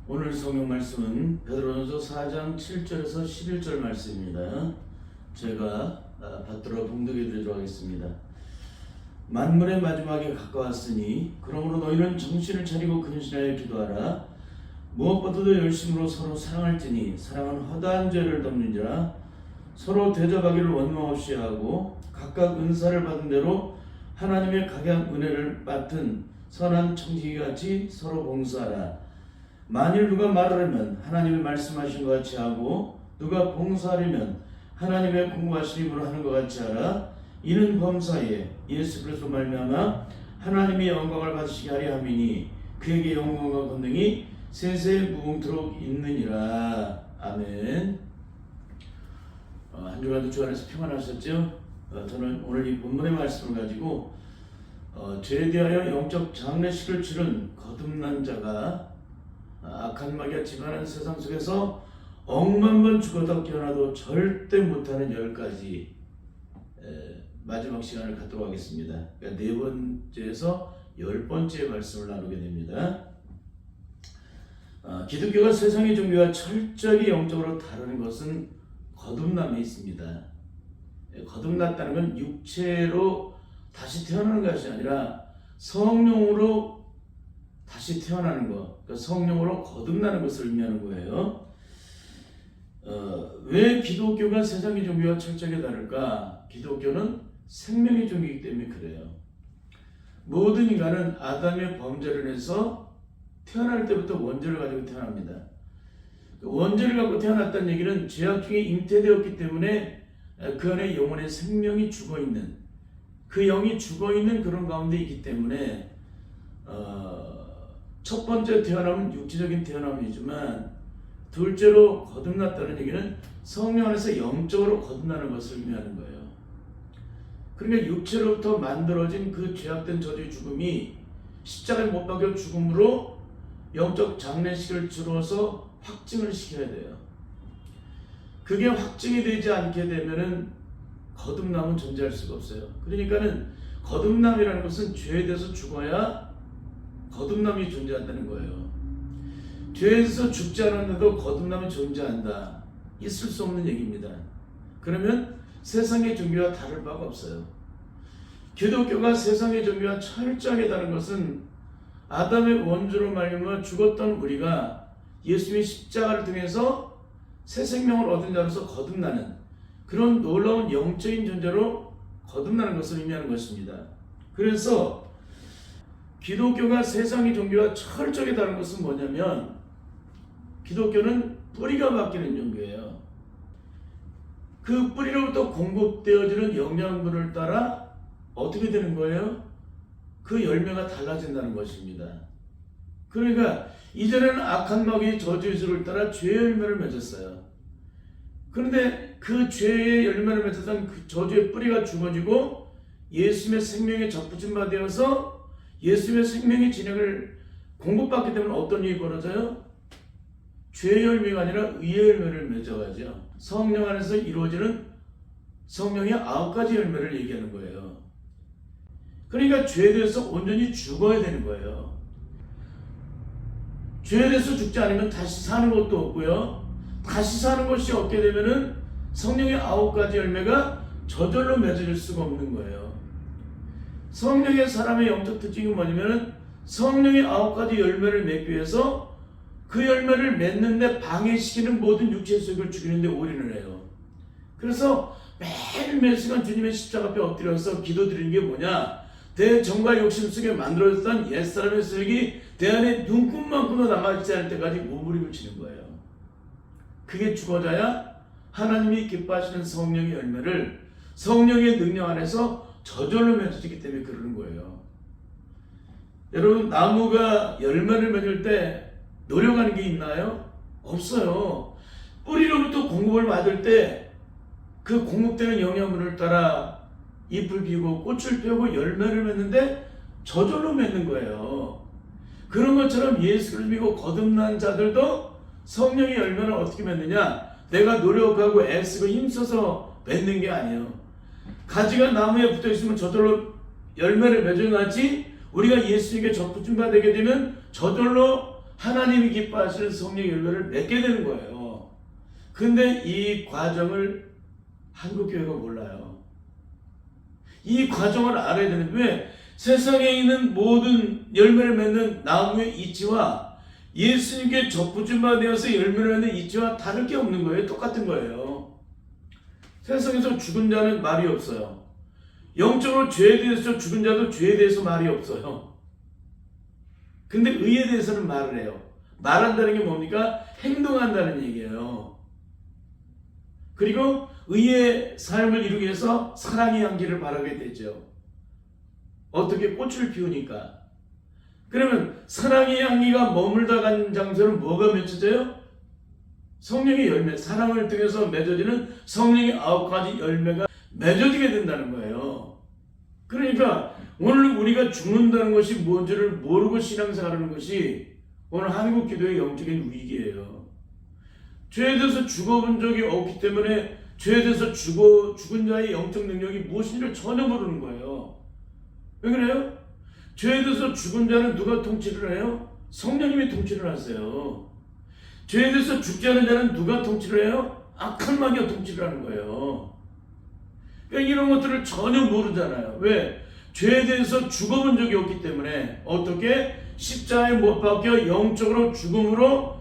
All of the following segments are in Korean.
오늘 성경 말씀은 베드로전서 4장 7절에서 11절 말씀입니다. 제가 받들어 봉독해 드리도록 하겠습니다. 만물의 마지막에 가까웠으니 그러므로 너희는 정신을 차리고 근신하여 기도하라. 무엇보다도 열심으로 서로 사랑할지니 사랑은 허다한 죄를 덮는지라. 서로 대접하기를 원망 없이 하고 각각 은사를 받은 대로 하나님의 각양 은혜를 맡은 선한 청지기같이 서로 봉사하라. 만일 누가 말을 하면 하나님이 말씀하신 것 같이 하고 누가 봉사하려면 하나님의 공부하신 힘으로 하는 것 같이 하라. 이는 범사에 예수 그리스도 말미암아 하나님이 영광을 받으시게 하려 함이니 그에게 영광과 권능이 세세 무궁토록 있느니라. 아멘. 한 주간도 주 안에서 평안하셨죠? 저는 오늘 이 본문의 말씀을 가지고 죄에 대하여 영적 장례식을 치른 거듭난 자가 악한 마귀가 지배하는 세상 속에서 억만 번 죽어도 깨어나도 절대 못하는 10가지 마지막 시간을 갖도록 하겠습니다. 그러니까 4번째에서 10번째 말씀을 나누게 됩니다. 기독교가 세상의 종교와 철저히 영적으로 다루는 것은 거듭남에 있습니다. 거듭났다는 건 육체로 다시 태어나는 것이 아니라 성령으로 다시 태어나는 것, 그러니까 성령으로 거듭나는 것을 의미하는 거예요. 왜 기독교가 세상의 종교와 철저하게 다를까? 기독교는 생명의 종교이기 때문에 그래요. 모든 인간은 아담의 범죄를 인해서 태어날 때부터 원죄를 가지고 태어납니다. 원죄를 갖고 태어났다는 얘기는 죄악 중에 잉태되었기 때문에 그 안에 영혼의 생명이 죽어있는, 그 영이 죽어있는 그런 가운데 있기 때문에 첫 번째 태어남은 육체적인 태어남이지만 둘째로 거듭났다는 얘기는 성령 안에서 영적으로 거듭나는 것을 의미하는 거예요. 그러니까 육체로부터 만들어진 그 죄악된 저주의 죽음이 십자가에 못 박혀 죽음으로 영적 장례식을 치러서 확증을 시켜야 돼요. 그게 확증이 되지 않게 되면은 거듭남은 존재할 수가 없어요. 그러니까는 거듭남이라는 것은 죄에 대해서 죽어야 거듭남이 존재한다는 거예요. 죄에서 죽지 않았는데도 거듭남이 존재한다. 있을 수 없는 얘기입니다. 그러면 세상의 종교와 다를 바가 없어요. 기독교가 세상의 종교와 철저하게 다른 것은 아담의 원죄로 말미암아 죽었던 우리가 예수님의 십자가를 통해서 새 생명을 얻은 자로서 거듭나는 그런 놀라운 영적인 존재로 거듭나는 것을 의미하는 것입니다. 그래서 기독교가 세상의 종교와 철저하게 다른 것은 뭐냐면 기독교는 뿌리가 바뀌는 종교예요. 그 뿌리로부터 공급되어지는 영양분을 따라 어떻게 되는 거예요? 그 열매가 달라진다는 것입니다. 그러니까 이전에는 악한 마귀의 저주의 수를 따라 죄의 열매를 맺었어요. 그런데 그 죄의 열매를 맺었던 그 저주의 뿌리가 죽어지고 예수님의 생명에 접붙임바 되어서 예수님의 생명의 진행을 공급받기 때문에 어떤 일이 벌어져요? 죄의 열매가 아니라 의의 열매를 맺어가죠. 성령 안에서 이루어지는 성령의 9가지 열매를 얘기하는 거예요. 그러니까 죄에 대해서 온전히 죽어야 되는 거예요. 죄에 대해서 죽지 않으면 다시 사는 것도 없고요. 다시 사는 것이 없게 되면은 성령의 9가지 열매가 저절로 맺어질 수가 없는 거예요. 성령의 사람의 영적 특징이 뭐냐면 성령의 9가지 열매를 맺기 위해서 그 열매를 맺는데 방해시키는 모든 육체의 속을 죽이는데 올인을 해요. 그래서 매일 시간 주님의 십자가 앞에 엎드려서 기도드리는 게 뭐냐? 내 정과 욕심 속에 만들어졌던 옛사람의 쇠기 내 안에 눈금만큼도 남아있지 않을 때까지 몸부림을 치는 거예요. 그게 죽어져야 하나님이 기뻐하시는 성령의 열매를 성령의 능력 안에서 저절로 맺어지기 때문에 그러는 거예요. 여러분, 나무가 열매를 맺을 때 노력하는 게 있나요? 없어요. 뿌리로부터 공급을 받을 때 그 공급되는 영양분을 따라 잎을 피우고 꽃을 피우고 열매를 맺는데 저절로 맺는 거예요. 그런 것처럼 예수를 믿고 거듭난 자들도 성령의 열매를 어떻게 맺느냐? 내가 노력하고 애쓰고 힘써서 맺는 게 아니에요. 가지가 나무에 붙어있으면 저절로 열매를 맺어나지 우리가 예수님께 접붙임 받게 되면 저절로 하나님이 기뻐하시는 성령 열매를 맺게 되는 거예요. 근데 이 과정을 한국교회가 몰라요. 이 과정을 알아야 되는데 왜 세상에 있는 모든 열매를 맺는 나무의 이치와 예수님께 접붙임바 되어서 열매를 맺는 이치와 다를 게 없는 거예요. 똑같은 거예요. 세상에서 죽은 자는 말이 없어요. 영적으로 죄에 대해서 죽은 자도 죄에 대해서 말이 없어요. 근데 의에 대해서는 말을 해요. 말한다는 게 뭡니까? 행동한다는 얘기예요. 그리고 의의 삶을 이루기 위해서 사랑의 향기를 바라게 되죠. 어떻게 꽃을 피우니까. 그러면 사랑의 향기가 머물다 간 장소는 뭐가 맺혀져요? 성령의 열매, 사랑을 통해서 맺어지는 성령의 9가지 열매가 맺어지게 된다는 거예요. 그러니까 오늘 우리가 죽는다는 것이 뭔지를 모르고 신앙생활하는 것이 오늘 한국 기도의 영적인 위기예요. 죄에 대해서 죽어본 적이 없기 때문에 죄에 대해서 죽은 자의 영적 능력이 무엇인지를 전혀 모르는 거예요. 왜 그래요? 죄에 대해서 죽은 자는 누가 통치를 해요? 성령님이 통치를 하세요. 죄에 대해서 죽지 않은 자는 누가 통치를 해요? 악한 마귀가 통치를 하는 거예요. 그러니까 이런 것들을 전혀 모르잖아요. 왜? 죄에 대해서 죽어본 적이 없기 때문에 어떻게 십자가에 못 박혀 영적으로 죽음으로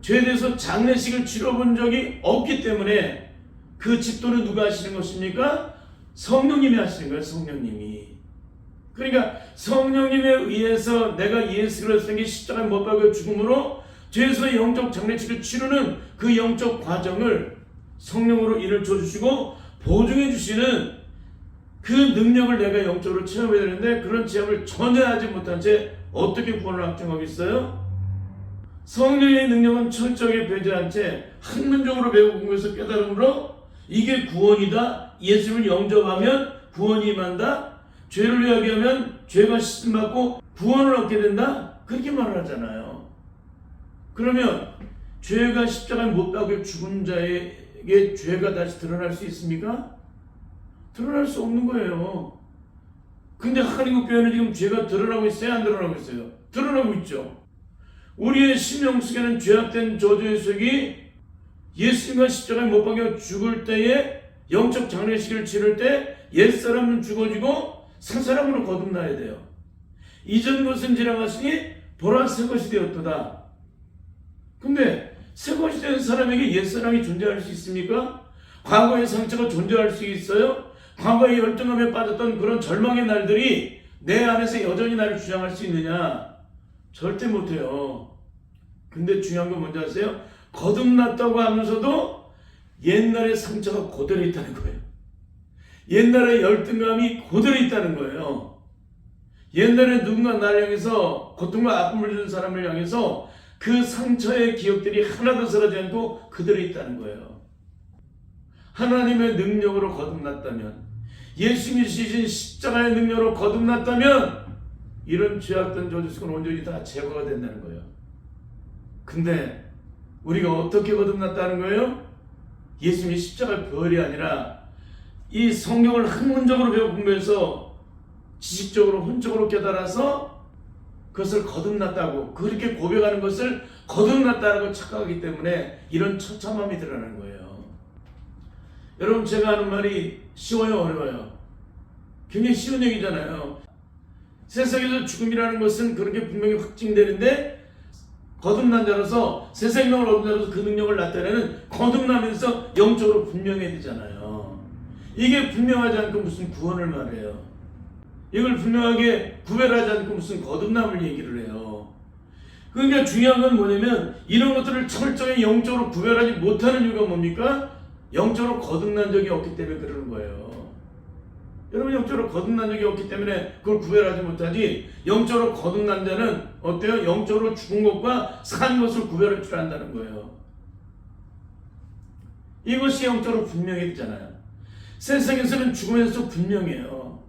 죄에 대해서 장례식을 치러본 적이 없기 때문에 그 집도는 누가 하시는 것입니까? 성령님이 하시는 거예요. 성령님이. 그러니까 성령님에 의해서 내가 예수 그리스도에게 십자가에 못 박혀 죽음으로 죄에서 영적 장례식을 치르는 그 영적 과정을 성령으로 인을 줘주시고 보증해 주시는 그 능력을 내가 영적으로 체험해야 되는데 그런 체험을 전혀 하지 못한 채 어떻게 구원을 확정하겠어요? 성령의 능력은 철저하게 배제한 채 학문적으로 배우고 공부해서 깨달음으로 이게 구원이다. 예수를 영접하면 구원이 임한다. 죄를 회개하면 죄가 씻음받고 구원을 얻게 된다. 그렇게 말을 하잖아요. 그러면 죄가 십자가에 못 박혀 죽은 자에게 죄가 다시 드러날 수 있습니까? 드러날 수 없는 거예요. 근데 한국교회는 지금 죄가 드러나고 있어요? 안 드러나고 있어요? 드러나고 있죠. 우리의 심령 속에는 죄악된 저주의 속이 예수님과 십자가에 못 박혀 죽을 때에 영적 장례식을 치를 때 옛사람은 죽어지고 새사람으로 거듭나야 돼요. 이전 것은 지나갔으니 보라 새 것이 되었도다. 근데 새 것이 된 사람에게 옛사람이 존재할 수 있습니까? 과거의 상처가 존재할 수 있어요? 과거의 열등감에 빠졌던 그런 절망의 날들이 내 안에서 여전히 나를 주장할 수 있느냐? 절대 못해요. 근데 중요한 건 뭔지 아세요? 거듭났다고 하면서도 옛날의 상처가 그대로 있다는 거예요. 옛날의 열등감이 그대로 있다는 거예요. 옛날에 누군가 나를 향해서 고통과 아픔을 주는 사람을 향해서 그 상처의 기억들이 하나도 사라지지 않고 그대로 있다는 거예요. 하나님의 능력으로 거듭났다면, 예수님이 지신 십자가의 능력으로 거듭났다면 이런 죄악된 저주속은 온전히 다 제거가 된다는 거예요. 근데 우리가 어떻게 거듭났다는 거예요? 예수님이 십자가의 별이 아니라 이 성경을 학문적으로 배워 공부해서 지식적으로 혼적으로 깨달아서 그것을 거듭났다고 그렇게 고백하는 것을 거듭났다라고 착각하기 때문에 이런 처참함이 드러나는 거예요. 여러분, 제가 하는 말이 쉬워요, 어려워요? 굉장히 쉬운 얘기잖아요. 세상에서 죽음이라는 것은 그렇게 분명히 확증되는데 거듭난 자로서 새 생명을 얻은 자로서 그 능력을 나타내는 거듭나면서 영적으로 분명해야 되잖아요. 이게 분명하지 않고 무슨 구원을 말해요. 이걸 분명하게 구별하지 않고 무슨 거듭남을 얘기를 해요. 그러니까 중요한 건 뭐냐면 이런 것들을 철저히 영적으로 구별하지 못하는 이유가 뭡니까? 영적으로 거듭난 적이 없기 때문에 그러는 거예요. 여러분, 영적으로 거듭난 적이 없기 때문에 그걸 구별하지 못하지, 영적으로 거듭난 자는 어때요? 영적으로 죽은 것과 산 것을 구별할 줄 안다는 거예요. 이것이 영적으로 분명해지잖아요. 세상에서는 죽음에서 분명해요.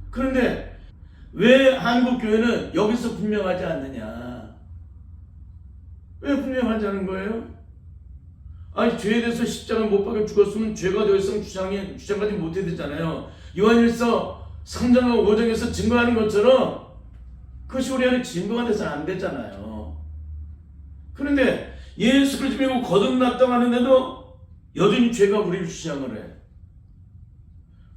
그런데 왜 한국교회는 여기서 분명하지 않느냐? 왜 분명하지 않은 거예요? 아니, 죄에 대해서 십자가에 못 박혀 죽었으면 죄가 되었으면 주장하지 못해야 되잖아요. 요한일서 3장과 5장에서 증거하는 것처럼 그것이 우리 안에 증거가 돼서는 안 되잖아요. 그런데 예수 그리스도 믿고 거듭났다고 하는데도 여전히 죄가 우리를 주장을 해.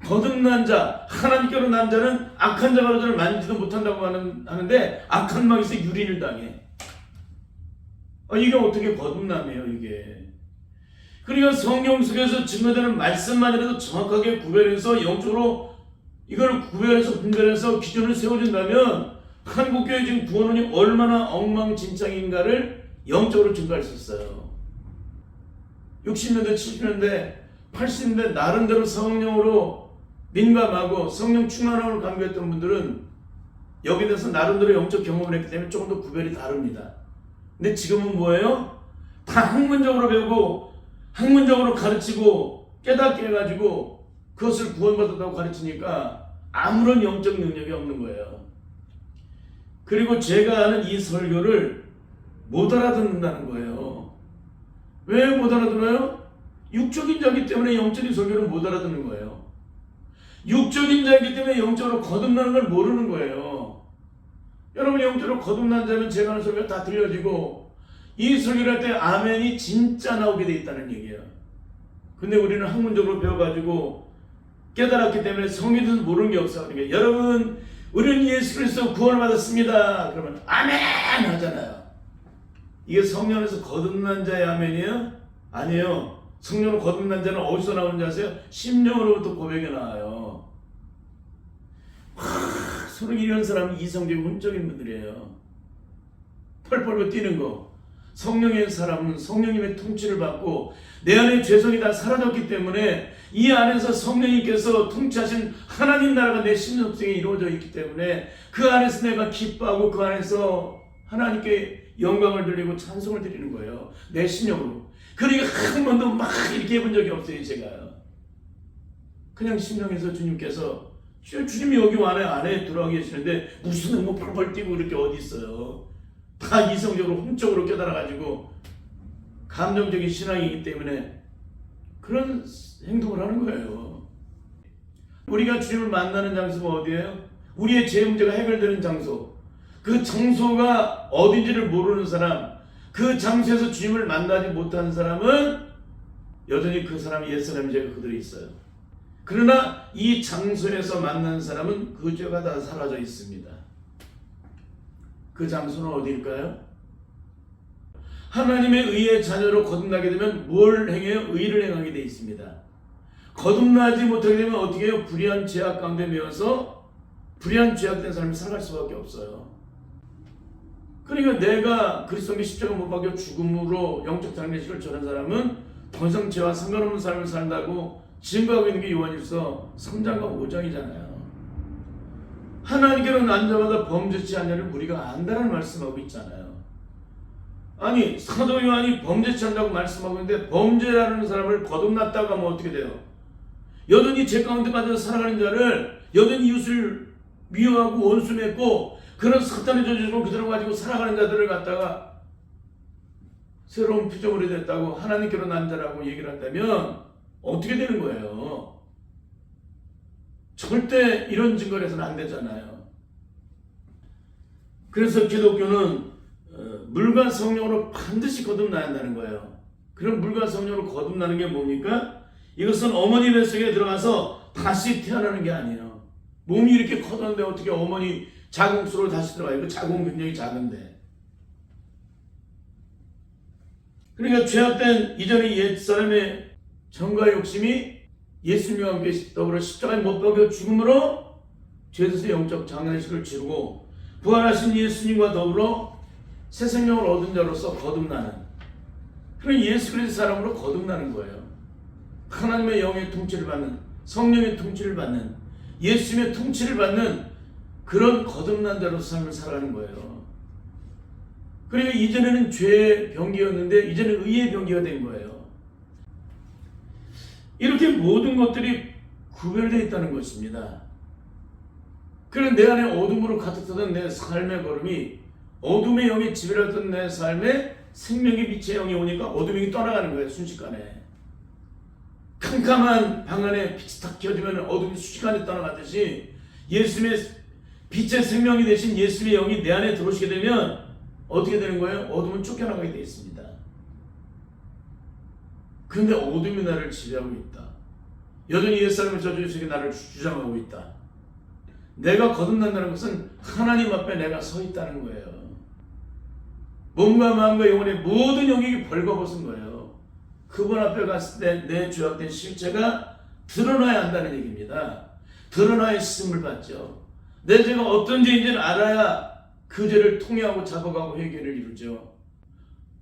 거듭난 자, 하나님께로 난 자는 악한 자가 저를 만지도 못한다고 하는데 악한 마귀에서 유린을 당해. 이게 어떻게 거듭남이에요, 이게. 그러니까 성경 속에서 증거되는 말씀만이라도 정확하게 구별해서 영적으로 이걸 구별해서 분별해서 기준을 세워준다면 한국교회 지금 구원론이 얼마나 엉망진창인가를 영적으로 증거할 수 있어요. 60년대, 70년대, 80년대 나름대로 성령으로 민감하고 성령 충만함을 강조했던 분들은 여기에 대해서 나름대로 영적 경험을 했기 때문에 조금 더 구별이 다릅니다. 근데 지금은 뭐예요? 다 학문적으로 배우고 학문적으로 가르치고 깨닫게 해가지고 그것을 구원받았다고 가르치니까 아무런 영적 능력이 없는 거예요. 그리고 제가 하는 이 설교를 못 알아듣는다는 거예요. 왜 못 알아들어요? 육적인 자이기 때문에 영적인 설교를 못 알아듣는 거예요. 육적인 자이기 때문에 영적으로 거듭나는 걸 모르는 거예요. 여러분 영적으로 거듭난 자면 제가 하는 설교가 다 들려지고 이 설교를 할 때 아멘이 진짜 나오게 돼 있다는 얘기예요. 근데 우리는 학문적으로 배워가지고 깨달았기 때문에 성경에서 모르는 게 없어. 그러니까 여러분 우리는 예수 그리스도 구원을 받았습니다. 그러면 아멘 하잖아요. 이게 성령 안에서 거듭난 자의 아멘이에요? 아니에요. 성령으로 거듭난 자는 어디서 나오는 줄 아세요? 심령으로부터 고백이 나와요. 서로 이런 사람은 이성적이고 훈적인 분들이에요. 펄펄 뛰는 거. 성령의 사람은 성령님의 통치를 받고 내 안에 죄성이 다 사라졌기 때문에 이 안에서 성령님께서 통치하신 하나님 나라가 내 심령속에 이루어져 있기 때문에 그 안에서 내가 기뻐하고 그 안에서 하나님께 영광을 돌리고 찬송을 드리는 거예요. 내 심령으로. 그러니까 한 번도 막 이렇게 해본 적이 없어요. 제가요. 그냥 심령에서 주님께서 주님이 여기 안에 들어와 계시는데 무슨 뭐 펄펄 뛰고 이렇게 어디 있어요. 다 이성적으로 홈적으로 깨달아가지고 감정적인 신앙이기 때문에 그런 행동을 하는 거예요. 우리가 주님을 만나는 장소가 어디예요? 우리의 죄 문제가 해결되는 장소. 그 장소가 어딘지를 모르는 사람, 그 장소에서 주님을 만나지 못한 사람은 여전히 그 사람이 옛사람의 죄가 그대로 있어요. 그러나 이 장소에서 만난 사람은 그 죄가 다 사라져 있습니다. 그 장소는 어디일까요? 하나님의 의의 자녀로 거듭나게 되면 뭘 행해요? 의를 행하게 되어 있습니다. 거듭나지 못하게 되면 어떻게 해요? 불의한 죄악 가운데 매여서 불의한 죄악된 삶을 살아갈 수밖에 없어요. 그러니까 내가 그리스도의 십자가 못 박혀 죽음으로 영적 장례식을 전한 사람은 더 이상 죄와 상관없는 삶을 산다고 증거하고 있는 게 요한일서 3장과 5장이잖아요. 하나님께로 난 자마다 범죄치 않냐를 우리가 안다는 말씀하고 있잖아요. 아니 사도 요한이 범죄치 않다고 말씀하고 있는데 범죄라는 사람을 거듭났다고 하면 어떻게 돼요? 여전히 죄 가운데 빠져 살아가는 자를 여전히 이웃을 미워하고 원수 맺고 그런 사탄의 저주를 그대로 가지고 살아가는 자들을 갖다가 새로운 피조물이 됐다고 하나님께로 난 자라고 얘기를 한다면 어떻게 되는 거예요? 절대 이런 증거를 해서는 안 되잖아요. 그래서 기독교는 물과 성령으로 반드시 거듭나야 한다는 거예요. 그럼 물과 성령으로 거듭나는 게 뭡니까? 이것은 어머니 뱃속에 들어가서 다시 태어나는 게 아니에요. 몸이 이렇게 커졌는데 어떻게 어머니 자궁수로 다시 들어가요? 그 자궁은 굉장히 작은데. 그러니까 죄악된 이전의 옛사람의 정과 욕심이 예수님과 함께 더불어 십자가에 못 박혀 죽음으로 죄에서 영적 장례식을 치르고 부활하신 예수님과 더불어 새 생명을 얻은 자로서 거듭나는 그런 예수 그리스도 사람으로 거듭나는 거예요. 하나님의 영의 통치를 받는 성령의 통치를 받는 예수님의 통치를 받는 그런 거듭난 자로서 삶을 살아가는 거예요. 그러니까 이전에는 죄의 병기였는데 이제는 의의 병기가 된 거예요. 이렇게 모든 것들이 구별되어 있다는 것입니다. 그런 내 안에 어둠으로 가득하던 내 삶의 걸음이 어둠의 영이 지배하던 내 삶에 생명의 빛의 영이 오니까 어둠의 영이 떠나가는 거예요. 순식간에. 캄캄한 방 안에 빛이 탁 켜지면 어둠이 순식간에 떠나가듯이 예수님의 빛의 생명이 되신 예수님의 영이 내 안에 들어오시게 되면 어떻게 되는 거예요? 어둠은 쫓겨나가게 되어 있습니다. 그런데 어둠이 나를 지배하고 있다. 여전히 옛사람의 저주 속에 나를 주장하고 있다. 내가 거듭난다는 것은 하나님 앞에 내가 서 있다는 거예요. 몸과 마음과 영혼의 모든 영역이 벌거벗은 거예요. 그분 앞에 갔을 때 내 죄악된 실체가 드러나야 한다는 얘기입니다. 드러나야 씻음을 받죠. 내 죄가 어떤 죄인지를 알아야 그 죄를 통회하고 잡아가고 회개를 이루죠.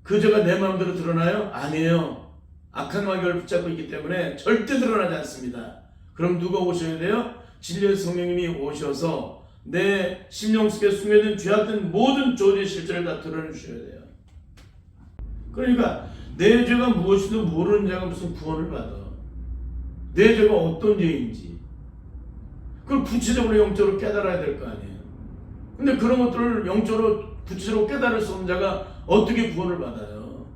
그 죄가 내 마음대로 드러나요? 아니에요. 악한 마귀를 붙잡고 있기 때문에 절대 드러나지 않습니다. 그럼 누가 오셔야 돼요? 진리의 성령님이 오셔서 내 심령 속에 숨겨진 죄악된 모든 조지의 실체를 다 드러내 주셔야 돼요. 그러니까 내 죄가 무엇인지도 모르는 자가 무슨 구원을 받아. 내 죄가 어떤 죄인지 그걸 구체적으로 영적으로 깨달아야 될 거 아니에요. 근데 그런 것들을 영적으로 구체적으로 깨달을 수 없는 자가 어떻게 구원을 받아요?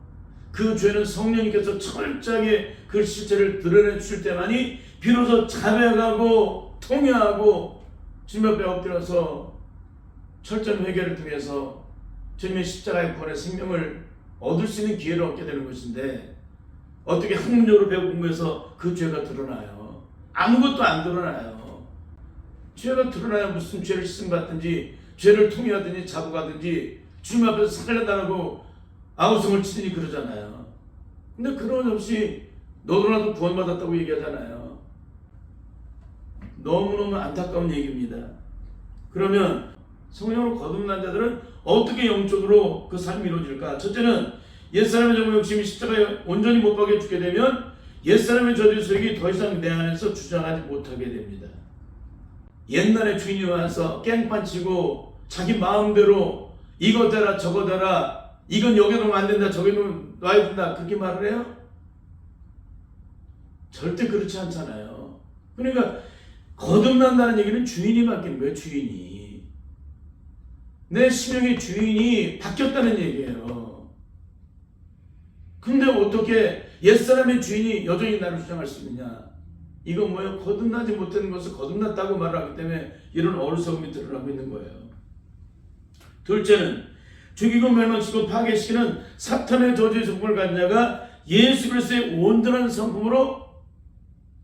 그 죄는 성령님께서 철저하게 그 실체를 드러내 주실 때만이 비로소 자백하고 통회하고 주님 앞에 엎드려서 철저한 회개를 통해서 주님의 십자가의 구원의 생명을 얻을 수 있는 기회를 얻게 되는 것인데, 어떻게 학문적으로 배우고 공부해서 그 죄가 드러나요? 아무것도 안 드러나요. 죄가 드러나야 무슨 죄를 씻음받든지 죄를 통회하든지 자복하든지 주님 앞에서 살려달라고 아우성을 치더니 그러잖아요. 근데 그런 없이 너도 나도 구원받았다고 얘기하잖아요. 너무너무 안타까운 얘기입니다. 그러면 성령으로 거듭난 자들은 어떻게 영적으로 그 삶이 이루어질까? 첫째는 옛사람의 정욕 욕심이 십자가에 온전히 못 박혀 죽게 되면 옛사람의 저주 세력이 더 이상 내 안에서 주장하지 못하게 됩니다. 옛날에 주인이 와서 깽판 치고 자기 마음대로 이거 되라 저거 되라, 이건 여기 놓으면 안 된다 저기 놓으면 놔야 된다, 그렇게 말을 해요? 절대 그렇지 않잖아요. 그러니까 거듭난다는 얘기는 주인이 바뀌는 거예요. 주인이. 내 심령의 주인이 바뀌었다는 얘기예요. 근데 어떻게 옛사람의 주인이 여전히 나를 주장할 수 있느냐? 이건 뭐예요? 거듭나지 못하는 것을 거듭났다고 말하기 때문에 이런 어리석음이 드러나고 있는 거예요. 둘째는 죽이고 멸망시키고 파괴시키는 사탄의 저주의 성품을 가진 자가 예수 그리스도의 온전한 성품으로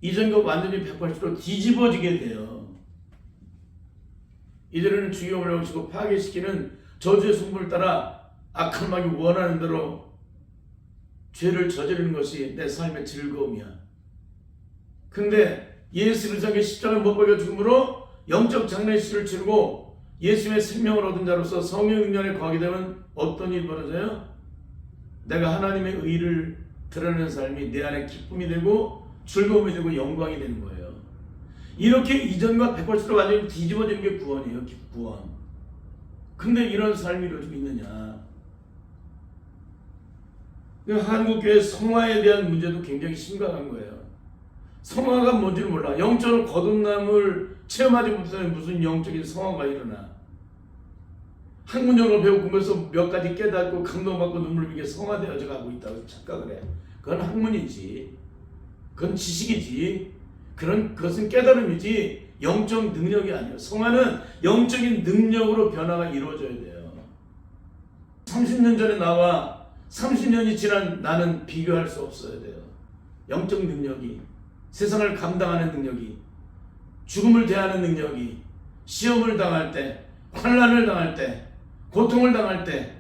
이전과 완전히 180도 뒤집어지게 돼요. 이전에는 죽이고 멸망시키고 파괴시키는 저주의 성품을 따라 악한 마귀 원하는 대로 죄를 저지르는 것이 내 삶의 즐거움이야. 근데 예수 그리스도의 십자가에 못 박혀 죽음으로 영적 장례식을 치르고 예수의 생명을 얻은 자로서 성령 능력에 거하게 되면 어떤 일이 벌어져요? 내가 하나님의 의를 드러내는 삶이 내 안에 기쁨이 되고 즐거움이 되고 영광이 되는 거예요. 이렇게 이전과 180도 완전히 뒤집어지는 게 구원이에요. 구원. 근데 이런 삶이 이루어지고 있느냐? 한국교회 성화에 대한 문제도 굉장히 심각한 거예요. 성화가 뭔지를 몰라. 영적으로 거듭남을 체험하지 못하면 무슨 영적인 성화가 일어나. 학문적으로 배우고 공부해서 몇 가지 깨닫고 감동받고 눈물 흘리게 성화되어져 가고 있다고 착각을 해. 그건 학문이지. 그건 지식이지. 그것은 깨달음이지 영적 능력이 아니에요. 성화는 영적인 능력으로 변화가 이루어져야 돼요. 30년 전에 나와 30년이 지난 나는 비교할 수 없어야 돼요. 영적 능력이, 세상을 감당하는 능력이, 죽음을 대하는 능력이, 시험을 당할 때, 환난을 당할 때, 고통을 당할 때,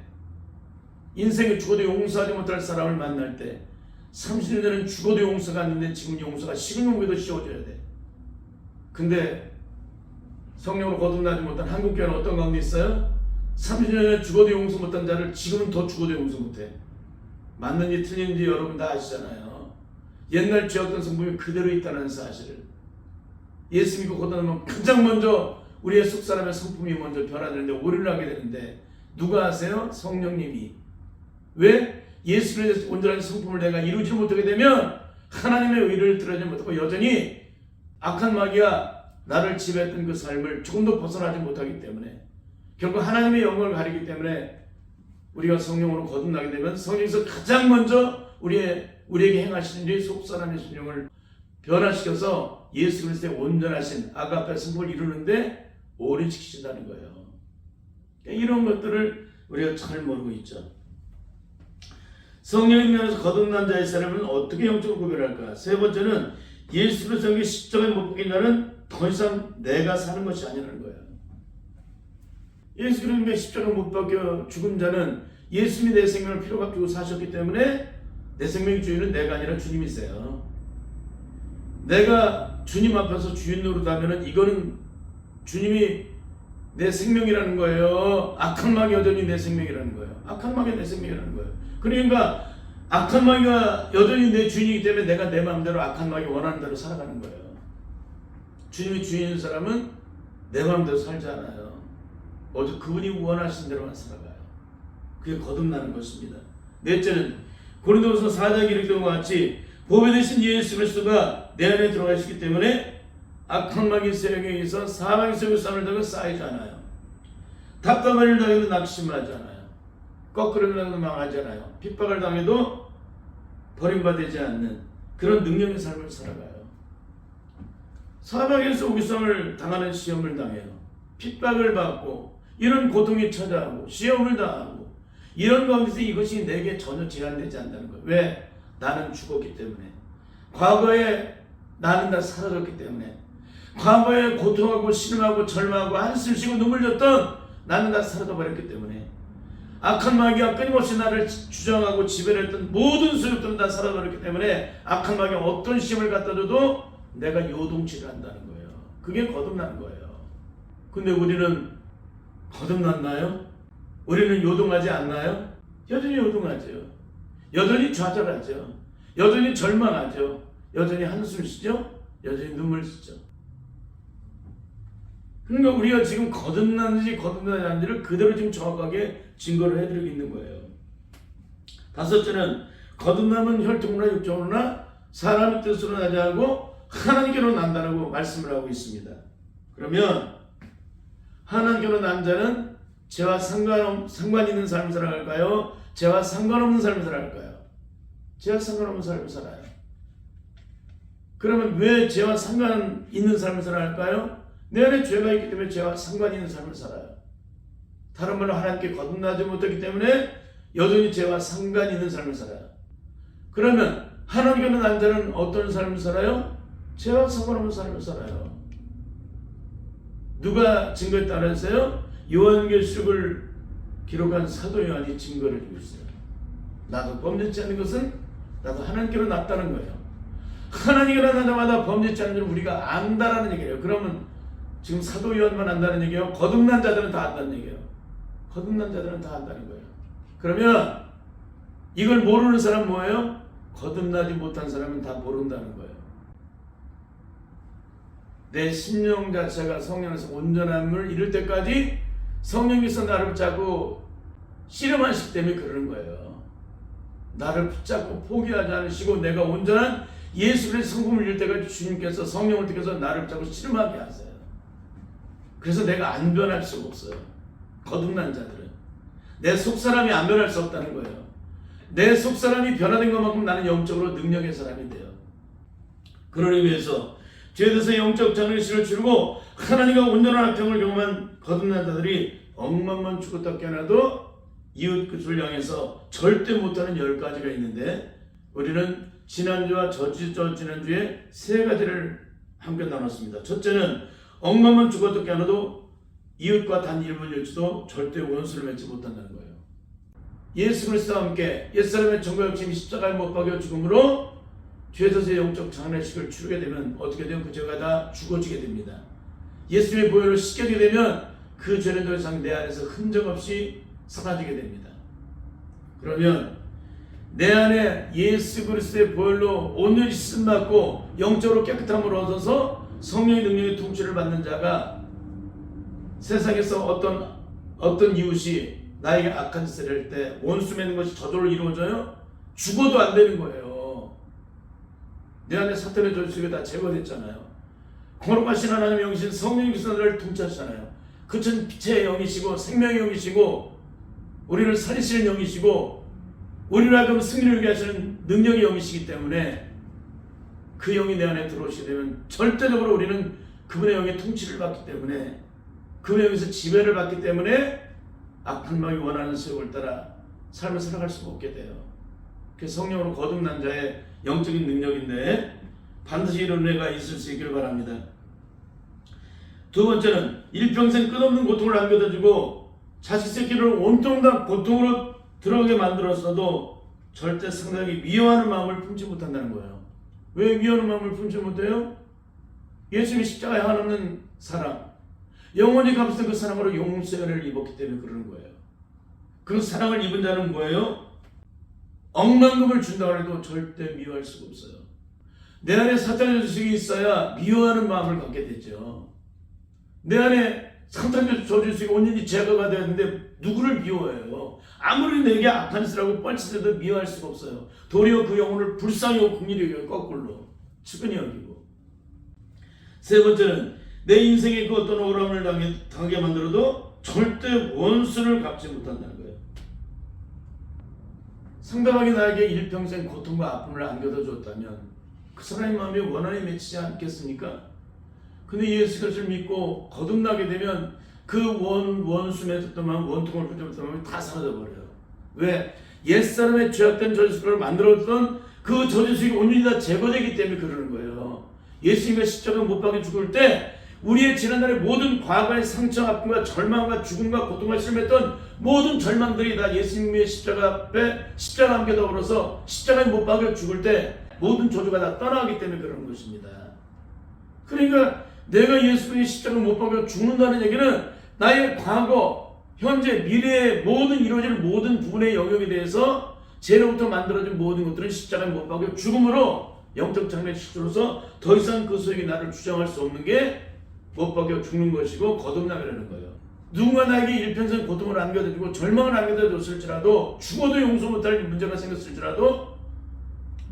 인생에 죽어도 용서하지 못할 사람을 만날 때, 30년 전에는 죽어도 용서가 안 되는데 지금 용서가 식은 용기도 씌워줘야 돼. 근데 성령으로 거듭나지 못한 한국교회는 어떤 가운데 있어요? 30년 전에 죽어도 용서 못한 자를 지금은 더 죽어도 용서 못해. 맞는지 틀린지 여러분 다 아시잖아요. 옛날 죄악된 성품이 그대로 있다는 사실을. 예수 믿고 거듭나면 가장 먼저 우리의 속사람의 성품이 먼저 변화되는데 오류를 하게 되는데 누가 아세요? 성령님이. 왜? 예수의 온전한 성품을 내가 이루지 못하게 되면 하나님의 의를 드러내지 못하고 여전히 악한 마귀가 나를 지배했던 그 삶을 조금도 벗어나지 못하기 때문에 결국 하나님의 영광을 가리기 때문에 우리가 성령으로 거듭나게 되면 성령에서 가장 먼저 우리에게 행하시는 일이 속사람의 신령을 변화시켜서 예수 그리스도의 온전하신 아가페 성품을 이루는데 오래시키신다는 거예요. 이런 것들을 우리가 잘 모르고 있죠. 성령의 면에서 거듭난 자의 사람은 어떻게 영적으로 구별할까? 세 번째는 예수 그리스도의 십자가에 못 박힌 자는 더 이상 내가 사는 것이 아니라는 거예요. 예수 그리스도의 십자가에 못 박혀 죽은 자는 예수님이 내 생명을 필요 값주고 사셨기 때문에 내 생명의 주인은 내가 아니라 주님이세요. 내가 주님 앞에서 주인 노릇하면은 이거는 주님이 내 생명이라는 거예요. 악한 마귀 여전히 내 생명이라는 거예요. 악한 마귀 내 생명이라는 거예요. 그러니까 악한 마귀가 여전히 내 주인이기 때문에 내가 내 마음대로 악한 마귀 원하는 대로 살아가는 거예요. 주님이 주인인 사람은 내 마음대로 살지 않아요. 어제 그분이 원하신 대로만 살아가요. 그게 거듭나는 것입니다. 넷째는 고린도후서 4장 기록된 것 같이 보배 되신 예수 그리스도가 내 안에 들어가시기 때문에 악한 마귀 세력에 의해서 사망의 속에 싸움을 당해 쌓이지 않아요. 답답한 일을 당해도 낙심하지 않아요. 거꾸로 당해도 망하지 않아요. 핍박을 당해도 버림받지 않는 그런 능력의 삶을 살아가요. 사망의 속에 싸움을 당하는 시험을 당해요. 핍박을 받고 이런 고통이 찾아오고 시험을 당하고 이런 가운데서 이것이 내게 전혀 제한되지 않는다는 거예요. 왜? 나는 죽었기 때문에. 과거에 나는 다 사라졌기 때문에. 과거에 고통하고 신음하고 절망하고 한숨 쉬고 눈물 졌던 나는 다 사라져버렸기 때문에. 악한 마귀가 끊임없이 나를 주장하고 지배했던 모든 소욕들은 다 사라져버렸기 때문에 악한 마귀가 어떤 시험을 갖다 줘도 내가 요동치를 한다는 거예요. 그게 거듭나는 거예요. 근데 우리는 거듭났나요? 우리는 요동하지 않나요? 여전히 요동하죠. 여전히 좌절하죠. 여전히 절망하죠. 여전히 한숨 쉬죠. 여전히 눈물 쓰죠. 그러니까 우리가 지금 거듭났는지 거듭나지 않는지를 그대로 지금 정확하게 증거를 해드리고 있는 거예요. 다섯째는 거듭남은 혈통으로나 육정으로나 사람의 뜻으로 나지 않고 하나님께로 난다고 말씀을 하고 있습니다. 그러면 하나님께로 난 자는 죄와 상관 있는 삶을 살아갈까요? 죄와 상관없는 삶을 살아갈까요? 죄와 상관없는 삶을 살아요. 그러면 왜 죄와 상관 있는 삶을 살아갈까요? 내 안에 죄가 있기 때문에 죄와 상관 있는 삶을 살아요. 다른 말로 하나님께 거듭나지 못했기 때문에 여전히 죄와 상관 있는 삶을 살아요. 그러면 하나님께로 난 자는 어떤 삶을 살아요? 죄와 상관없는 삶을 살아요. 누가 증거에 따라서요? 요한계시록을 기록한 사도 요한이 증거를 주고 있어요. 나도 범죄치 않는 것은 나도 하나님께로 났다는 거예요. 하나님께로 난 자마다 범죄치 않는 줄 우리가 안다라는 얘기예요. 그러면 지금 사도 요한만 안다는 얘기예요? 거듭난 자들은 다 안다는 얘기예요. 거듭난 자들은 다 안다는 거예요. 그러면 이걸 모르는 사람 뭐예요? 거듭나지 못한 사람은 다 모른다는 거예요. 내 심령 자체가 성령에서 온전함을 이룰 때까지 성령께서 나를 붙잡고 씨름하시기 때문에 그러는 거예요. 나를 붙잡고 포기하지 않으시고 내가 온전한 예수 그리스도의 성품을 이룰 때까지 주님께서 성령을 통해서 나를 붙잡고 씨름하게 하세요. 그래서 내가 안 변할 수가 없어요. 거듭난 자들은 내 속사람이 안 변할 수 없다는 거예요. 내 속사람이 변화된 것만큼 나는 영적으로 능력의 사람이 돼요. 그런 의미에서 죄에 대해서 영적 장례식을 치르고 하나님과 온전한 합평을 경험한 거듭난 자들이 억만만 죽었다 깨어나도 이웃 그를 향해서 절대 못하는 10가지가 있는데 우리는 지난주와 저지난주에 3가지를 함께 나눴습니다. 첫째는 억만만 죽었다 깨어나도 이웃과 단 1분 1초도 절대 원수를 맺지 못한다는 거예요. 예수 그리스도와 함께 옛사람의 정과 욕심이 십자가에 못 박여 죽음으로 죄에서의 영적 장례식을 치르게 되면 어떻게 되면 그 죄가 다 죽어지게 됩니다. 예수님의 보혈을 씻겨지게 되면 그 죄는 더 이상 내 안에서 흔적 없이 사라지게 됩니다. 그러면 내 안에 예수 그리스도의 보혈로 온전히 씻음받고 영적으로 깨끗함을 얻어서 성령의 능력의 통치를 받는 자가 세상에서 어떤 이웃이 나에게 악한 짓을 할 때 원수 맺는 것이 저절로 이루어져요? 죽어도 안 되는 거예요. 내 안에 사탄의 존속이 다 제거됐잖아요. 거룩하신 하나님의 영이신 성령께서 나를 통치하시잖아요. 그처럼 빛의 영이시고 생명의 영이시고 우리를 살리시는 영이시고 우리를 하여금 승리를 이루게 하시는 능력의 영이시기 때문에 그 영이 내 안에 들어오시게 되면 절대적으로 우리는 그분의 영의 통치를 받기 때문에 그분의 영에서 지배를 받기 때문에 악한 마음이 원하는 수욕을 따라 삶을 살아갈 수가 없게 돼요. 그게 성령으로 거듭난 자의 영적인 능력인데 반드시 이런 은혜가 있을 수 있기를 바랍니다. 두 번째는 일평생 끝없는 고통을 안겨다주고 자식 새끼를 온통 다 고통으로 들어가게 만들었어도 절대 상대에게 미워하는 마음을 품지 못한다는 거예요. 왜 미워하는 마음을 품지 못해요? 예수님이 십자가에 한없는 사랑, 영원히 값싼 그 사랑으로 용서의 은혜를 입었기 때문에 그러는 거예요. 그 사랑을 입은 자는 뭐예요? 억만금을 준다고 해도 절대 미워할 수가 없어요. 내 안에 사탄의 저주식이 있어야 미워하는 마음을 갖게 되죠. 내 안에 사탄의 저주식이 온전히 제거가 되었는데 누구를 미워해요? 아무리 내게 악한 짓이라고 뻘짓해도 미워할 수가 없어요. 도리어 그 영혼을 불쌍히 여기고 긍휼히 여기고 거꾸로 측은히 여기고. 세 번째는 내 인생에 그 어떤 억울함을 당하게 만들어도 절대 원수를 갚지 못한다는 거예요. 상대방이 나에게 일평생 고통과 아픔을 안겨다 줬다면 그 사람의 마음이 원한이 맺히지 않겠습니까? 근데 예수 그리스도를 믿고 거듭나게 되면 그 원수 맺었던 마음, 원통을 붙였던 마음이 다 사라져버려요. 왜? 옛사람의 죄악된 저주식을 만들었던 그 저주식이 온전히 다 제거되기 때문에 그러는 거예요. 예수님의 십자가 못 박혀 죽을 때 우리의 지난날의 모든 과거의 상처, 아픔과 절망과 죽음과 고통과 실험했던 모든 절망들이 다 예수님의 십자가 앞에 십자가 함께 더불어서 십자가에 못 박혀 죽을 때 모든 저주가 다 떠나기 때문에 그러는 것입니다. 그러니까 내가 예수님의 십자가 못 박혀 죽는다는 얘기는 나의 과거, 현재, 미래의 모든 이루어질 모든 부분의 영역에 대해서 죄로부터 만들어진 모든 것들은 십자가에 못 박혀 죽음으로 영적 장래 실조로서 더 이상 그 소유가 나를 주장할 수 없는 게 못 박혀 죽는 것이고 거듭나게라는 거예요. 누군가 나에게 일평생 고통을 안겨다주고 절망을 안겨다줬을지라도 죽어도 용서 못할 문제가 생겼을지라도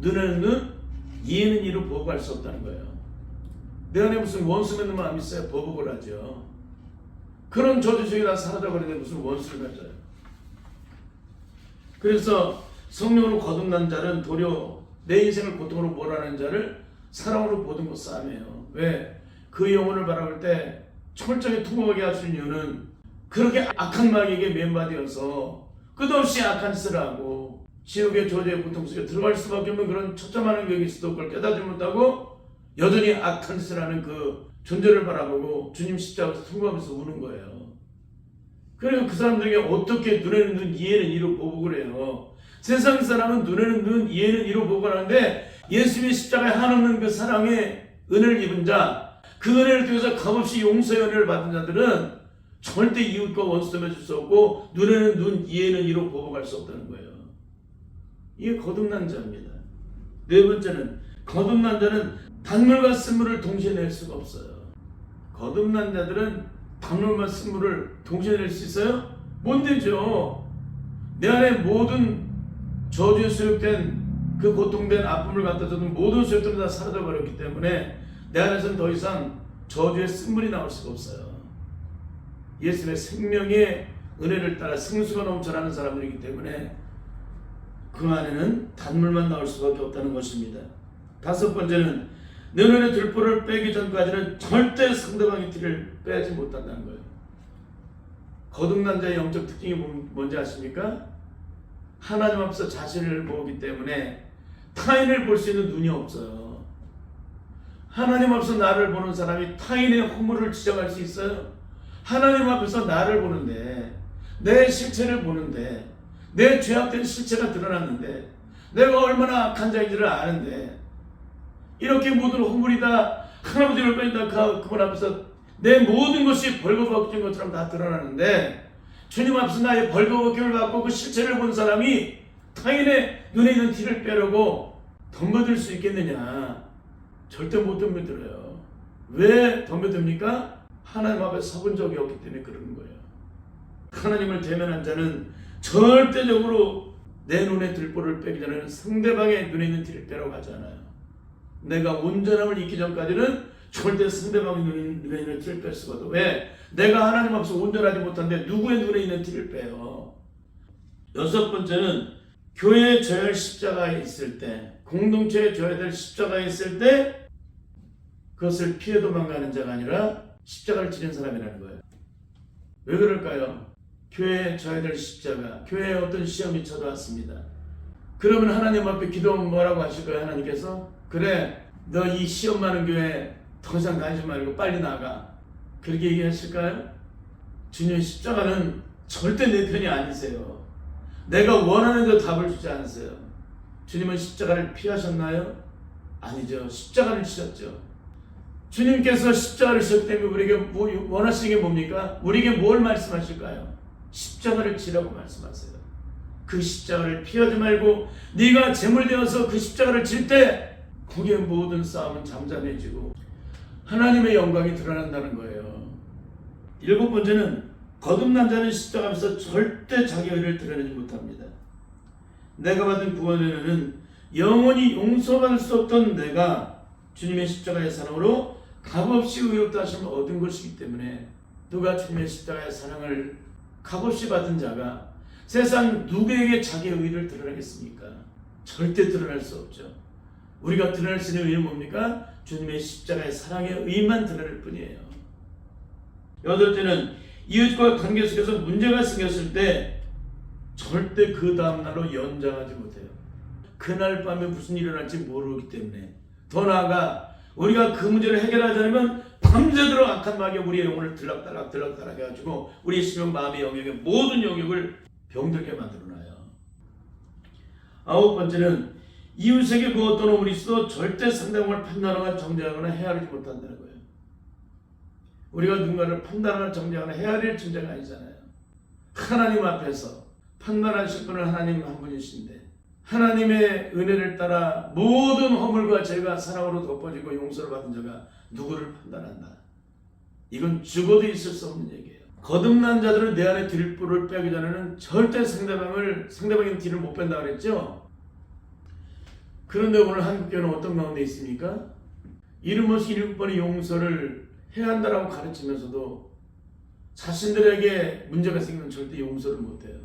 눈에는 눈, 이에는 이로 보복할 수 없다는 거예요. 내 안에 무슨 원수 맺는 마음이 있어야 보복을 하죠. 그런 저주적이 다 사라져버리는데 무슨 원수를 맺어요. 그래서 성령으로 거듭난 자는 도리어 내 인생을 고통으로 몰아내는 자를 사랑으로 보듬고 싸매요. 왜? 그 영혼을 바라볼 때 철저히 투명하게 하시는 이유는 그렇게 악한 마귀에게 멤바되어서 끝없이 악한 짓을 하고 지옥의 저주의 고통 속에 들어갈 수밖에 없는 그런 처참한 격이 있어도 그걸 깨닫지 못하고 여전히 악한 짓을 하는 그 존재를 바라보고 주님 십자가에서 통과하면서 우는 거예요. 그리고 그 사람들에게 어떻게 눈에는 눈, 이에는 이로 보복을 해요. 세상 사람은 눈에는 눈, 이에는 이로 보복을 하는데 예수님의 십자가에 한없는 그 사랑의 은혜를 입은 자, 그 은혜를 통해서 값없이 용서의 은혜를 받은 자들은 절대 이웃과 원수도 맺을 수 없고 눈에는 눈, 이에는 이로 보복할 수 없다는 거예요. 이게 거듭난 자입니다. 네 번째는 거듭난 자는 단물과 쓴물을 동시에 낼 수가 없어요. 거듭난 자들은 단물과 쓴물을 동시에 낼 수 있어요? 못 내죠. 내 안에 모든 저주에 소욕된 그 고통된 아픔을 갖다 줘도 모든 소욕들은 다 사라져 버렸기 때문에 내 안에서는 더 이상 저주의 쓴물이 나올 수가 없어요. 예수님의 생명의 은혜를 따라 생수가 넘쳐나는 사람들이기 때문에 그 안에는 단물만 나올 수밖에 없다는 것입니다. 다섯 번째는 내 눈에 들보를 빼기 전까지는 절대 상대방의 티를 빼지 못한다는 거예요. 거듭난 자의 영적 특징이 뭔지 아십니까? 하나님 앞에서 자신을 보기 때문에 타인을 볼 수 있는 눈이 없어요. 하나님 앞에서 나를 보는 사람이 타인의 허물을 지적할 수 있어요? 하나님 앞에서 나를 보는데, 내 실체를 보는데, 내 죄악된 실체가 드러났는데, 내가 얼마나 악한 자인지를 아는데, 이렇게 모든 허물이 다 할아버지 얼마나 다 그분 앞에서 내 모든 것이 벌거벗긴 것처럼 다 드러나는데, 주님 앞에서 나의 벌거벗김을 받고 그 실체를 본 사람이 타인의 눈에 있는 티를 빼려고 덤벼들 수 있겠느냐? 절대 못 덤벼들어요. 왜 덤벼듭니까? 하나님 앞에 서본 적이 없기 때문에 그러는 거예요. 하나님을 대면한 자는 절대적으로 내 눈에 들보를 빼기 전에는 상대방의 눈에 있는 티를 빼라고 하지 않아요. 내가 온전함을 잊기 전까지는 절대 상대방의 눈에 있는 티를 뺄 수가 없어. 왜? 내가 하나님 앞에서 온전하지 못한데 누구의 눈에 있는 티를 빼요? 여섯 번째는 교회에 져야 할 십자가에 있을 때, 공동체에 져야 될 십자가에 있을 때 그것을 피해 도망가는 자가 아니라 십자가를 지는 사람이라는 거예요. 왜 그럴까요? 교회에 져야 될 십자가, 교회에 어떤 시험이 찾아왔습니다. 그러면 하나님 앞에 기도하면 뭐라고 하실 거예요? 하나님께서 그래 너 이 시험 많은 교회 더 이상 가지 말고 빨리 나가, 그렇게 얘기하실까요? 주님의 십자가는 절대 내 편이 아니세요. 내가 원하는 대로 답을 주지 않으세요. 주님은 십자가를 피하셨나요? 아니죠. 십자가를 지셨죠. 주님께서 십자가를 지셨기 때문에 우리에게 원하시는 게 뭡니까? 우리에게 뭘 말씀하실까요? 십자가를 지라고 말씀하세요. 그 십자가를 피하지 말고 네가 제물되어서 그 십자가를 질 때 거기에 모든 싸움은 잠잠해지고 하나님의 영광이 드러난다는 거예요. 7번째는 거듭난 자는 십자가 앞에서 절대 자기 의를 드러내지 못합니다. 내가 받은 구원에는 영원히 용서받을 수 없던 내가 주님의 십자가의 사랑으로 값없이 의롭다 하심을 얻은 것이기 때문에 누가 주님의 십자가의 사랑을 값없이 받은 자가 세상 누구에게 자기의 의를 드러내겠습니까? 절대 드러낼 수 없죠. 우리가 드러낼 수 있는 의는 뭡니까? 주님의 십자가의 사랑의 의만 드러낼 뿐이에요. 8번째는 이웃과 관계 속에서 문제가 생겼을 때 절대 그 다음날로 연장하지 못해요. 그날 밤에 무슨 일이 일어날지 모르기 때문에. 더 나아가 우리가 그 문제를 해결하자면 밤새도록 악한 마귀가 우리의 영혼을 들락달락 해가지고 우리의 심령, 마음의 영역의 모든 영역을 병들게 만들어놔요. 9번째는 이웃에게 그 어떤 오물이 있어도 절대 상대방을 판단하거나 정죄하거나 헤아리지 못한다는 거예요. 우리가 누군가를 판단하거나 정죄하거나 헤아릴 존재가 아니잖아요. 하나님 앞에서 판단하실 분은 하나님 한 분이신데 하나님의 은혜를 따라 모든 허물과 죄가 사랑으로 덮어지고 용서를 받은 자가 누구를 판단한다. 이건 죽어도 있을 수 없는 얘기예요. 거듭난 자들은 내 안에 뒷불을 빼기 전에는 절대 상대방의 뒤를 못 뺀다 그랬죠. 그런데 오늘 한국교회는 어떤 가운데 있습니까? 이름 없이 7번의 용서를 해야 한다라고 가르치면서도 자신들에게 문제가 생기면 절대 용서를 못해요.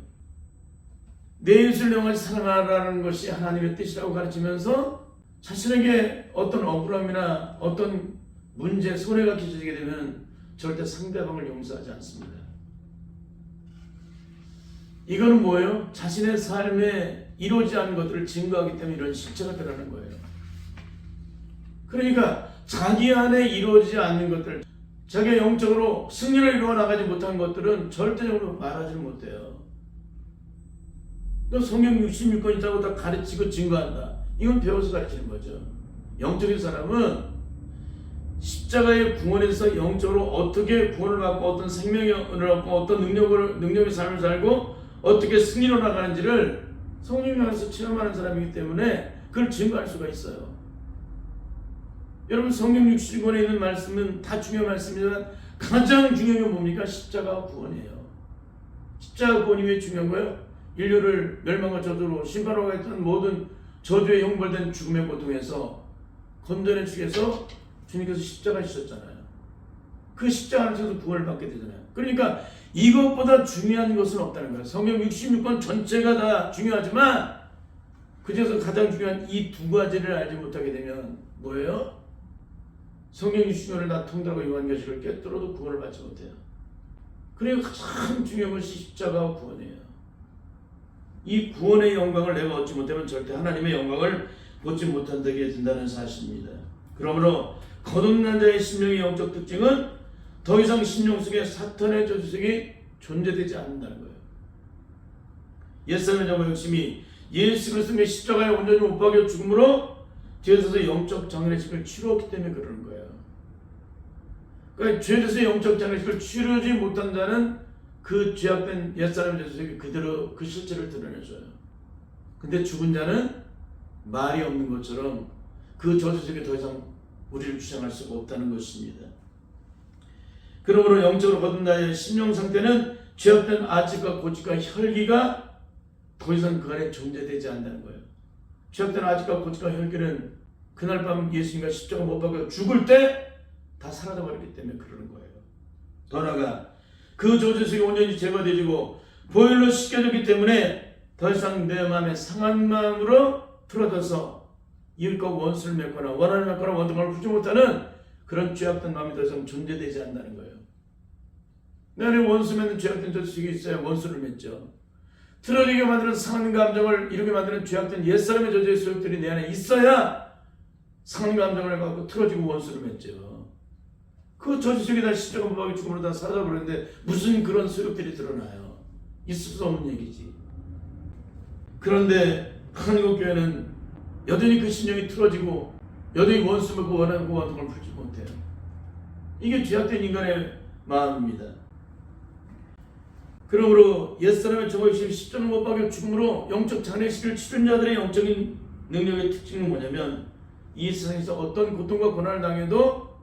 내 이웃을 영원히 사랑하라는 것이 하나님의 뜻이라고 가르치면서 자신에게 어떤 억울함이나 어떤 문제, 손해가 끼쳐지게 되면 절대 상대방을 용서하지 않습니다. 이거는 뭐예요? 자신의 삶에 이루어지지 않은 것들을 증거하기 때문에 이런 실체가 드러나는 거예요. 그러니까 자기 안에 이루어지지 않는 것들, 자기가 영적으로 승리를 이루어 나가지 못한 것들은 절대적으로 말하지 못해요. 성경 66권 있다고 다 가르치고 증거한다. 이건 배워서 가르치는 거죠. 영적인 사람은 십자가의 구원에서 영적으로 어떻게 구원을 받고 어떤 생명을 얻고 어떤 능력의 삶을 살고 어떻게 승리로 나가는지를 성령이 안에서 체험하는 사람이기 때문에 그걸 증거할 수가 있어요. 여러분 성경 67권에 있는 말씀은 다 중요한 말씀이지만 가장 중요한 게 뭡니까? 십자가 구원이에요. 십자가 구원이 왜 중요한 거예요? 인류를 멸망과 저주로 심판하고 했던 모든 저주의 형벌된 죽음의 고통에서 건져내 주기 위해서 주님께서 십자가를 지셨잖아요. 그 십자가 안에서 구원을 받게 되잖아요. 그러니까 이것보다 중요한 것은 없다는 거예요. 성경 66권 전체가 다 중요하지만 그중에서 가장 중요한 이 두 가지를 알지 못하게 되면 뭐예요? 성경 66권을 다 통달하고 요한계시를 꿰뚫어도 구원을 받지 못해요. 그러니까 가장 중요한 것이 십자가와 구원이에요. 이 구원의 영광을 내가 얻지 못하면 절대 하나님의 영광을 얻지 못한다게 된다는 사실입니다. 그러므로 거듭난 자의 심령의 영적 특징은 더 이상 심령 속에 사탄의 저주색이 존재되지 않는다는 거예요. 옛사람의 자가 열심히 예수 그리스도의 십자가에 온전히 못 박여 죽음으로 죄에서 영적 장례식을 치루었기 때문에 그러는 거예요. 그러니까 죄에서 영적 장례식을 치르지 못한 자는 그 죄악된 옛사람의 저주색이 그대로 그 실체를 드러내줘요. 근데 죽은 자는 말이 없는 것처럼 그 저주색이 더 이상 우리를 주장할 수가 없다는 것입니다. 그러므로 영적으로 거듭난 자의 심령 상태는 죄악된 아집과 고집과 혈기가 더 이상 그 안에 존재되지 않는다는 거예요. 죄악된 아집과 고집과 혈기는 그날 밤 예수님과 십자가 못 박혀 죽을 때 다 사라져버리기 때문에 그러는 거예요. 더 나아가 그 저주색이 온전히 제거되고 보혈로 씻겨졌기 때문에 더 이상 내 마음에 상한 마음으로 틀어져서 이웃과 원수를 맺거나 원한을 맺거나 원동을 풀지 못하는 그런 죄악된 마음이 더 이상 존재되지 않는다는 거예요. 내 안에 원수 맺는 죄악된 저주가 있어야 원수를 맺죠. 틀어지게 만드는 상한 감정을 이루게 만드는 죄악된 옛사람의 저주의 소욕들이 내 안에 있어야 상한 감정을 갖고 틀어지고 원수를 맺죠. 그 저주 속에 다 십자가 못 박혀 죽음으로 다 사라져버렸는데 무슨 그런 소욕들이 드러나요? 있을 수 없는 얘기지. 그런데 한국 교회는 여전히 그 신령이 틀어지고 여전히 원수 맺고 원하는 그 원통을 풀지 못해요. 이게 죄악된 인간의 마음입니다. 그러므로 옛사람의 저버리심 십자가를 못 박여 죽음으로 영적 장례식을 치른 자들의 영적인 능력의 특징은 뭐냐면 이 세상에서 어떤 고통과 고난을 당해도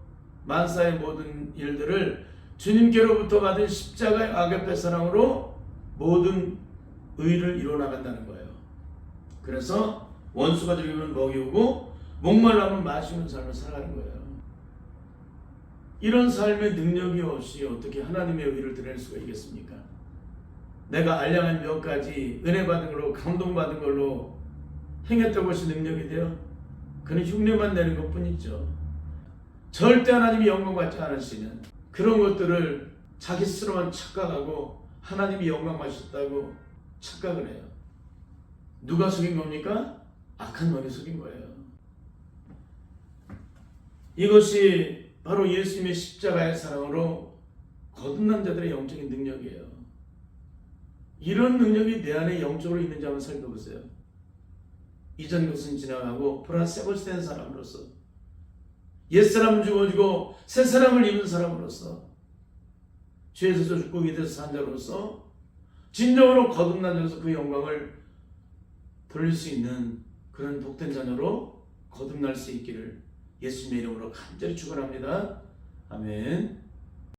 만사의 모든 일들을 주님께로부터 받은 십자가의 아가페 사랑으로 모든 의를 이뤄나간다는 거예요. 그래서 원수가 즐기면 먹이우고 목말라면 마시는 삶을 살아가는 거예요. 이런 삶의 능력이 없이 어떻게 하나님의 의를 드러낼 수가 있겠습니까? 내가 알량한 몇 가지 은혜 받은 걸로 감동받은 걸로 행했던 것이 능력이 돼요? 그는 흉내만 내는 것 뿐이죠. 절대 하나님이 영광 받지 않으시는 그런 것들을 자기 스스로만 착각하고 하나님이 영광 받으셨다고 착각을 해요. 누가 속인 겁니까? 악한 영이 속인 거예요. 이것이 바로 예수님의 십자가의 사랑으로 거듭난 자들의 영적인 능력이에요. 이런 능력이 내 안에 영적으로 있는지 한번 살펴보세요. 이전 것은 지나가고 보라 새 것이 된 사람으로서, 옛사람은 죽어지고 새 사람을 입은 사람으로서, 죄에서 죽고 위에서 산 자로서 진정으로 거듭난 자로서 그 영광을 돌릴 수 있는 그런 복된 자녀로 거듭날 수 있기를 예수님의 이름으로 간절히 축원합니다. 아멘.